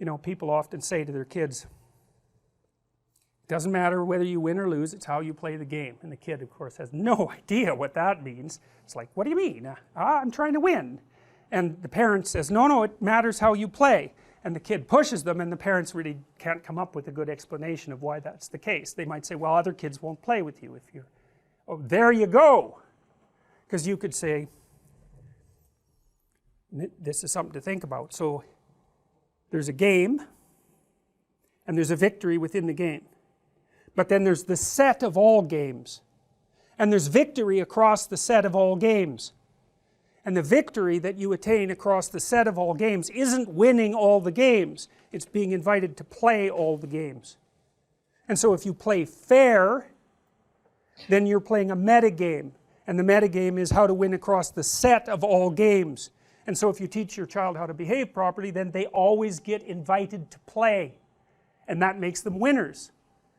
You know, people often say to their kids, it doesn't matter whether you win or lose, it's how you play the game. And the kid, of course, has no idea what that means. It's like, what do you mean? I'm trying to win. And the parent says, no, it matters how you play. And the kid pushes them, and the parents really can't come up with a good explanation of why that's the case. They might say, well, other kids won't play with you if you're, oh, there you go. Because you could say, this is something to think about. So there's a game, and there's a victory within the game. But then there's the set of all games. And there's victory across the set of all games. And the victory that you attain across the set of all games isn't winning all the games. It's being invited to play all the games. And so if you play fair, then you're playing a metagame. And the metagame is how to win across the set of all games. And so if you teach your child how to behave properly, then they always get invited to play. And that makes them winners.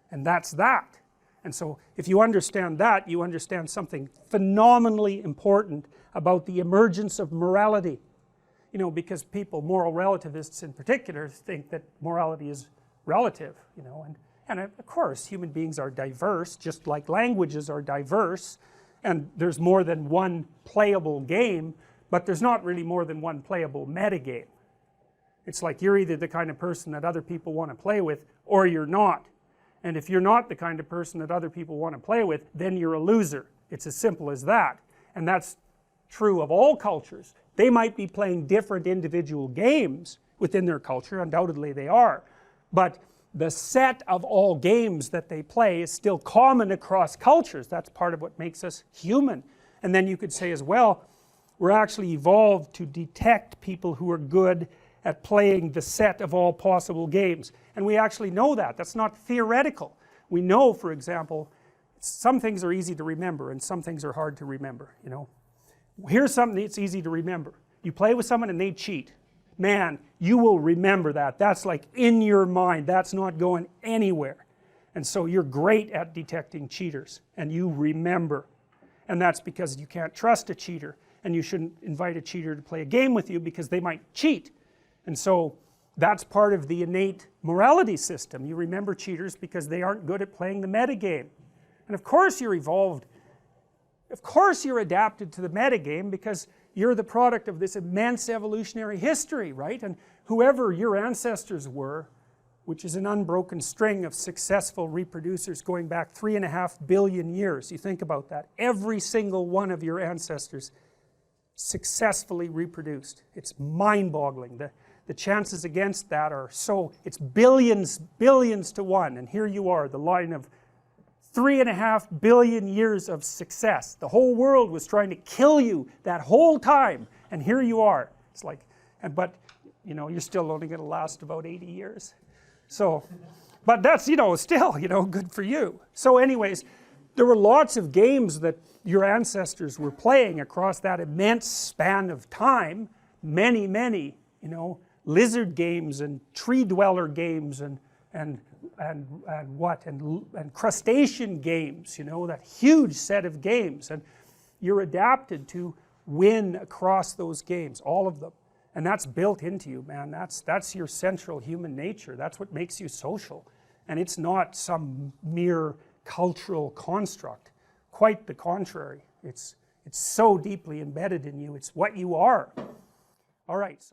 And that's that. And so if you understand that, you understand something phenomenally important about the emergence of morality. You know, because people, moral relativists in particular, think that morality is relative, you know, and of course human beings are diverse, just like languages are diverse, and there's more than one playable game, but there's not really more than one playable metagame. It's like you're either the kind of person that other people want to play with, or you're not. And if you're not the kind of person that other people want to play with, then you're a loser. It's as simple as that. And that's true of all cultures. They might be playing different individual games within their culture, undoubtedly they are, but the set of all games that they play is still common across cultures. That's part of what makes us human. And then you could say as well, we're actually evolved to detect people who are good at playing the set of all possible games. And we actually know that. That's not theoretical. We know, for example, some things are easy to remember and some things are hard to remember, you know. Here's something that's easy to remember. You play with someone and they cheat. Man, you will remember that. That's like in your mind. That's not going anywhere. And so you're great at detecting cheaters and you remember. And that's because you can't trust a cheater, and you shouldn't invite a cheater to play a game with you because they might cheat. And so that's part of the innate morality system. You remember cheaters because they aren't good at playing the metagame. And of course you're evolved. Of course you're adapted to the metagame because you're the product of this immense evolutionary history, right? And whoever your ancestors were, which is an unbroken string of successful reproducers going back 3.5 billion years, you think about that. Every single one of your ancestors successfully reproduced. It's mind-boggling. The chances against that are so, it's billions to one, and here you are, the line of 3.5 billion years of success. The whole world was trying to kill you that whole time, and here you are. It's like, but you know, you're still only going to last about 80 years. So, but that's, you know, still, you know, good for you. So anyways, there were lots of games that your ancestors were playing across that immense span of time. Many, you know, lizard games and tree dweller games and crustacean games, you know, that huge set of games, and you're adapted to win across those games, all of them, and that's built into you, man. That's your central human nature. That's what makes you social, and it's not some mere cultural construct. Quite the contrary. It's so deeply embedded in you. It's what you are. All right, so